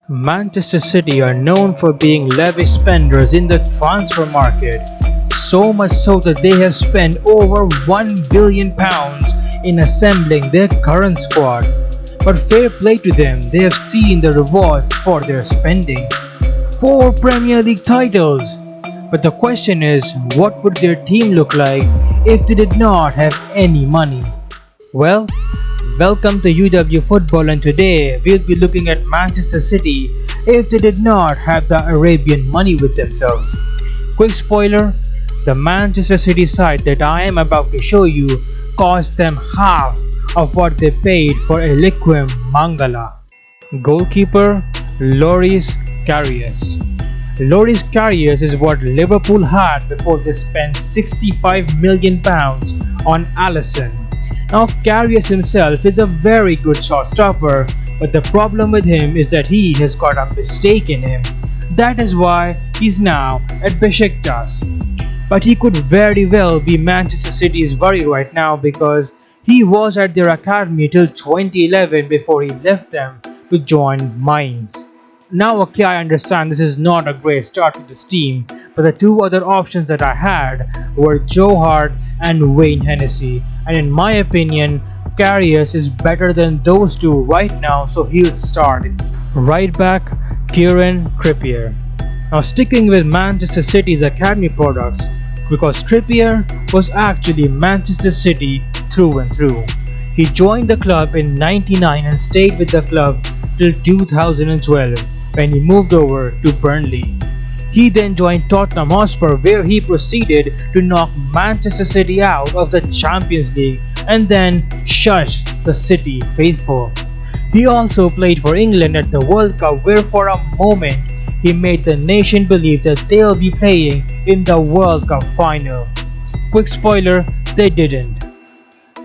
Manchester City are known for being lavish spenders in the transfer market, so much so that they have spent over £1 billion in assembling their current squad. But fair play to them, they have seen the rewards for their spending. 4 Premier League titles! But the question is, what would their team look like if they did not have any money? Well, welcome to UW Football, and today we'll be looking at Manchester City if they did not have the Arabian money with themselves. Quick spoiler, the Manchester City side that I am about to show you cost them half of what they paid for Eliquim Mangala. Goalkeeper Loris Karius. Loris Karius is what Liverpool had before they spent £65 million on Alisson. Now Karius himself is a very good shot stopper, but the problem with him is that he has got a mistake in him. That is why he's now at Besiktas. But he could very well be Manchester City's worry right now because he was at their academy till 2011 before he left them to join Mainz. Now okay, I understand this is not a great start to this team, but the two other options that I had were Joe Hart and Wayne Hennessy, and in my opinion, Karius is better than those two right now, so he'll start. Right back, Kieran Trippier. Now sticking with Manchester City's academy products, because Trippier was actually Manchester City through and through. He joined the club in '99 and stayed with the club till 2012 when he moved over to Burnley. He then joined Tottenham Hotspur, where he proceeded to knock Manchester City out of the Champions League and then shushed the City faithful. He also played for England at the World Cup, where for a moment he made the nation believe that they'll be playing in the World Cup final. Quick spoiler, they didn't.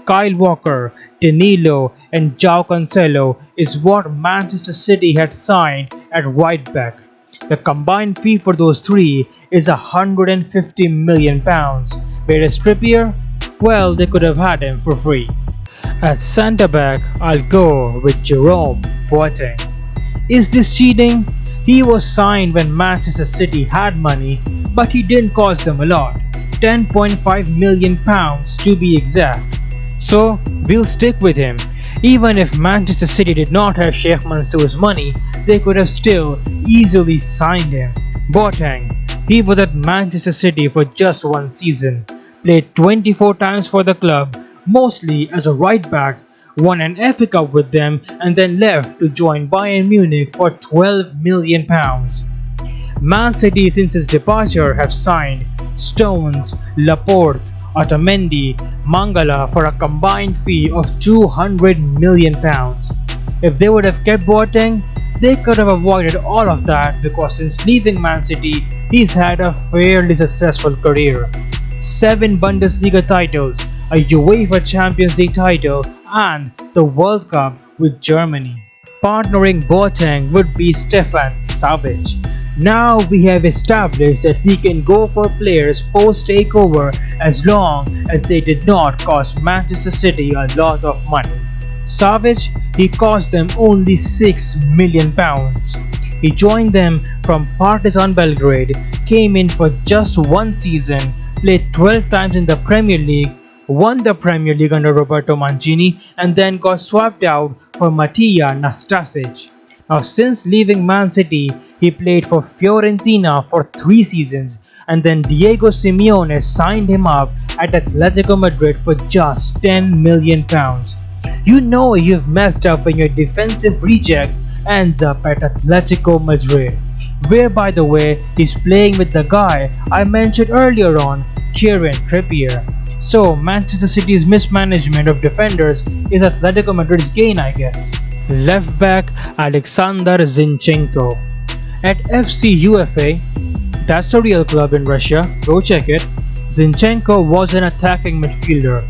Kyle Walker, Danilo and João Cancelo is what Manchester City had signed at right back. The combined fee for those three is £150 million, whereas Trippier, well, they could have had him for free. At centre back, I'll go with Jerome Boateng. Is this cheating? He was signed when Manchester City had money, but he didn't cost them a lot, £10.5 million to be exact. So we'll stick with him. Even if Manchester City did not have Sheikh Mansur's money, they could have still easily signed him. Boateng, he was at Manchester City for just one season, played 24 times for the club, mostly as a right back, won an FA Cup with them and then left to join Bayern Munich for £12 million. Man City since his departure have signed Stones, Laporte, Otamendi, Mangala for a combined fee of £200 million. If they would have kept Boateng, they could have avoided all of that because since leaving Man City, he's had a fairly successful career. 7 Bundesliga titles, a UEFA Champions League title and the World Cup with Germany. Partnering Boateng would be Stefan Savic. Now we have established that we can go for players post-takeover as long as they did not cost Manchester City a lot of money. Savic, he cost them only £6 million. He joined them from Partizan Belgrade, came in for just one season, played 12 times in the Premier League, won the Premier League under Roberto Mancini and then got swapped out for Matija Nastasic. Now since leaving Man City, he played for Fiorentina for 3 seasons and then Diego Simeone signed him up at Atletico Madrid for just £10 million. You know you've messed up when your defensive reject ends up at Atletico Madrid, where by the way he's playing with the guy I mentioned earlier on, Kieran Trippier. So Manchester City's mismanagement of defenders is Atletico Madrid's gain, I guess. Left back Alexander Zinchenko. At FC UFA, that's a real club in Russia, go check it, Zinchenko was an attacking midfielder.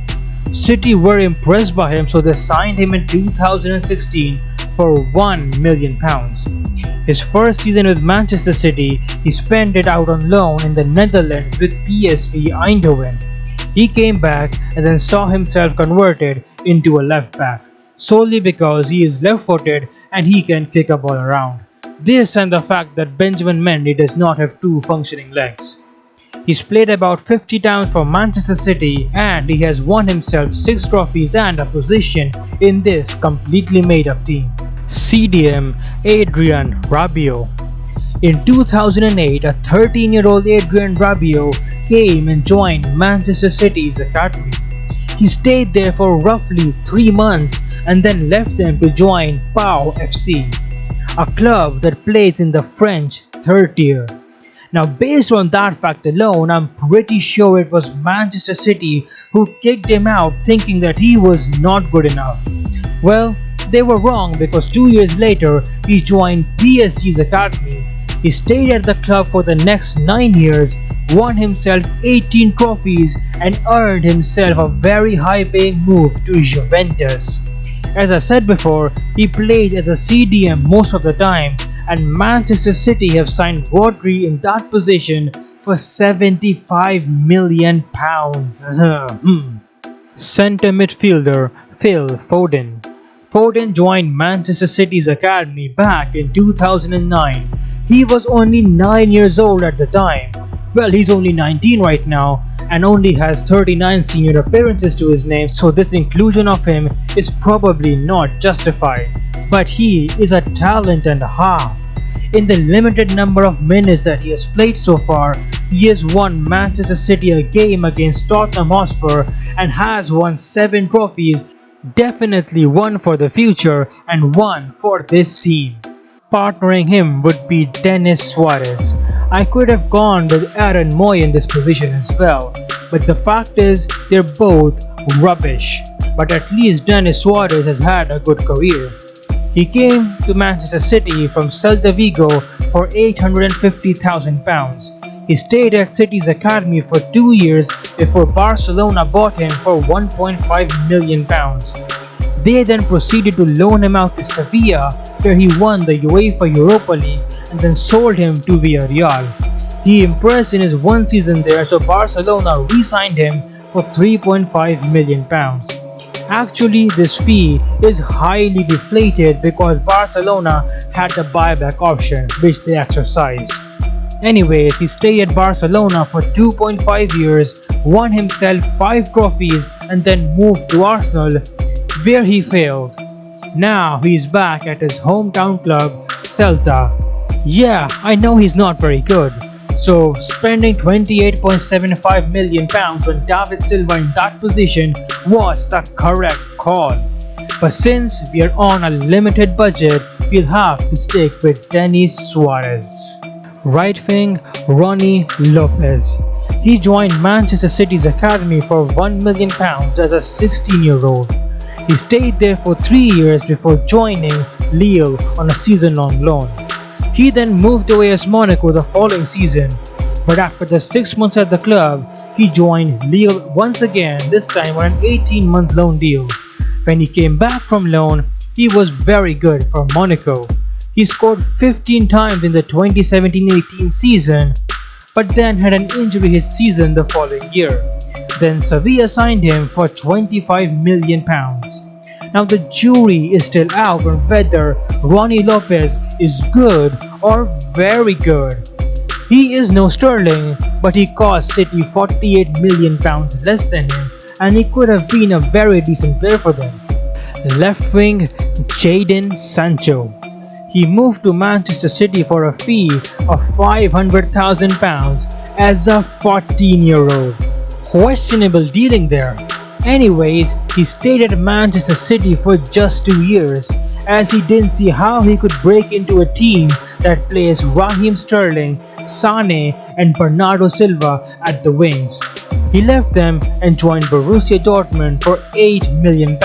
City were impressed by him, so they signed him in 2016 for £1 million. His first season with Manchester City, he spent it out on loan in the Netherlands with PSV Eindhoven. He came back and then saw himself converted into a left back, solely because he is left-footed and he can kick a ball around. This and the fact that Benjamin Mendy does not have two functioning legs. He's played about 50 times for Manchester City and he has won himself 6 trophies and a position in this completely made up team. CDM Adrian Rabiot. In 2008, a 13-year-old Adrian Rabiot came and joined Manchester City's academy. He stayed there for roughly 3 months and then left them to join Pau FC, a club that plays in the French 3rd tier. Now, based on that fact alone, I'm pretty sure it was Manchester City who kicked him out thinking that he was not good enough. Well, they were wrong because 2 years later, he joined PSG's academy. He stayed at the club for the next 9 years, won himself 18 trophies and earned himself a very high-paying move to Juventus. As I said before, he played as a CDM most of the time, and Manchester City have signed Rodri in that position for £75 million. Centre midfielder Phil Foden. Foden joined Manchester City's academy back in 2009. He was only 9 years old at the time. Well, he's only 19 right now and only has 39 senior appearances to his name, so this inclusion of him is probably not justified. But he is a talent and a half. In the limited number of minutes that he has played so far, he has won Manchester City a game against Tottenham Hotspur and has won 7 trophies, definitely one for the future and one for this team. Partnering him would be Denis Suarez. I could have gone with Aaron Moy in this position as well, but the fact is they're both rubbish. But at least Denis Suarez has had a good career. He came to Manchester City from Celta Vigo for £850,000. He stayed at City's academy for 2 years before Barcelona bought him for £1.5 million. They then proceeded to loan him out to Sevilla, where he won the UEFA Europa League and then sold him to Villarreal. He impressed in his 1 season there, so Barcelona re-signed him for £3.5 million. Actually, this fee is highly deflated because Barcelona had the buyback option, which they exercised. Anyways, he stayed at Barcelona for 2.5 years, won himself 5 trophies and then moved to Arsenal, where he failed. Now he's back at his hometown club, Celta. Yeah, I know he's not very good, so spending £28.75 million on David Silva in that position was the correct call. But since we are on a limited budget, we'll have to stick with Denis Suarez. Right wing Rony Lopes. He joined Manchester City's academy for £1 million as a 16-year-old. He stayed there for 3 years before joining Lille on a season-long loan. He then moved away as Monaco the following season, but after the 6 months at the club, he joined Lille once again, this time on an 18-month loan deal. When he came back from loan, he was very good for Monaco. He scored 15 times in the 2017-18 season, but then had an injury his season the following year. Then Sevilla signed him for £25 million. Now the jury is still out on whether Rony Lopes is good or very good. He is no Sterling, but he cost City £48 million less than him, and he could have been a very decent player for them. Left wing Jadon Sancho. He moved to Manchester City for a fee of £500,000 as a 14-year-old. Questionable dealing there. Anyways, he stayed at Manchester City for just 2 years, as he didn't see how he could break into a team that plays Raheem Sterling, Sane and Bernardo Silva at the wings. He left them and joined Borussia Dortmund for £8 million.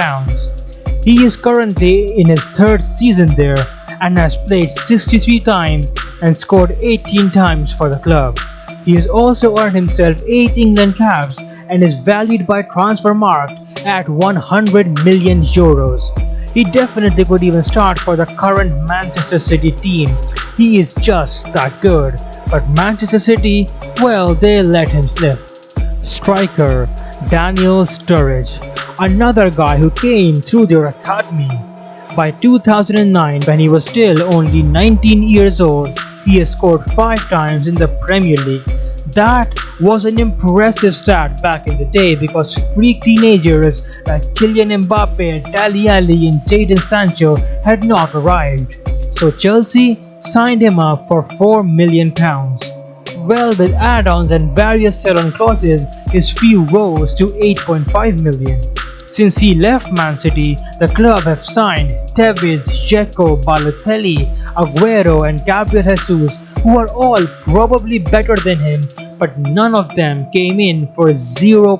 He is currently in his 3rd season there and has played 63 times and scored 18 times for the club. He has also earned himself 8 England caps and is valued by Transfermarkt at €100 million. He definitely could even start for the current Manchester City team. He is just that good. But Manchester City, well, they let him slip. Striker Daniel Sturridge, another guy who came through their academy. By 2009, when he was still only 19 years old, he has scored 5 times in the Premier League. That was an impressive stat back in the day because freak teenagers like Kylian Mbappe, Dele Alli and Jadon Sancho had not arrived. So Chelsea signed him up for £4 million. Well, with add-ons and various sell-on clauses, his fee rose to £8.5 million. Since he left Man City, the club have signed Tevez, Shiekh, Balotelli, Aguero and Gabriel Jesus, who are all probably better than him, but none of them came in for £0.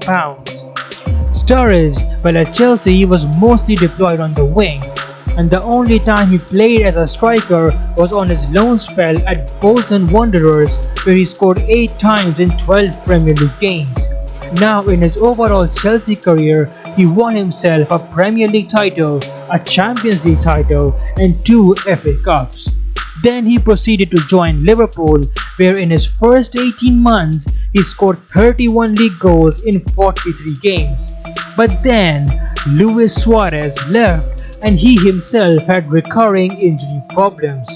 Sturridge, well at Chelsea he was mostly deployed on the wing, and the only time he played as a striker was on his loan spell at Bolton Wanderers, where he scored 8 times in 12 Premier League games. Now in his overall Chelsea career, he won himself a Premier League title, a Champions League title and 2 FA Cups. Then he proceeded to join Liverpool, where in his first 18 months he scored 31 league goals in 43 games. But then Luis Suarez left and he himself had recurring injury problems.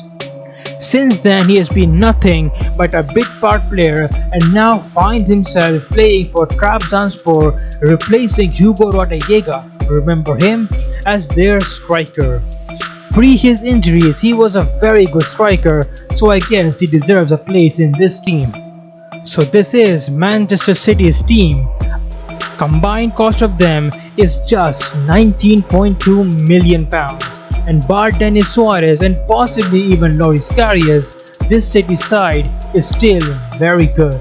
Since then he has been nothing but a bit part player and now finds himself playing for Trabzonspor, replacing Hugo Rodallega, remember him, as their striker. Pre his injuries he was a very good striker, so I guess he deserves a place in this team. So this is Manchester City's team. Combined cost of them is just £19.2 million. And bar Denis Suarez and possibly even Loris Karius, this City side is still very good.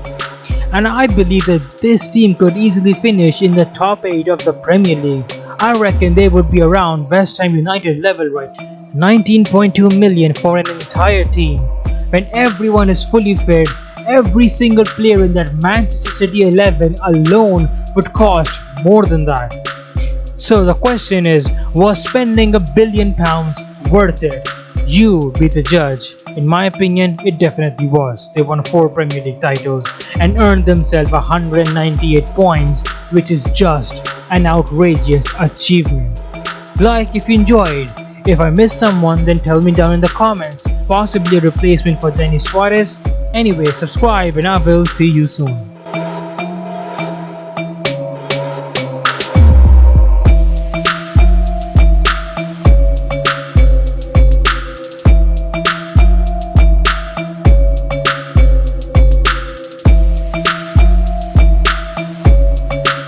And I believe that this team could easily finish in the top 8 of the Premier League. I reckon they would be around West Ham United level, right? 19.2 million for an entire team. When everyone is fully fit, every single player in that Manchester City 11 alone would cost more than that. So the question is, was spending £1 billion worth it? You be the judge. In my opinion, it definitely was. They won 4 Premier League titles and earned themselves 198 points, which is just an outrageous achievement. Like if you enjoyed. If I missed someone, then tell me down in the comments. Possibly a replacement for Denis Suarez. Anyway, subscribe and I will see you soon.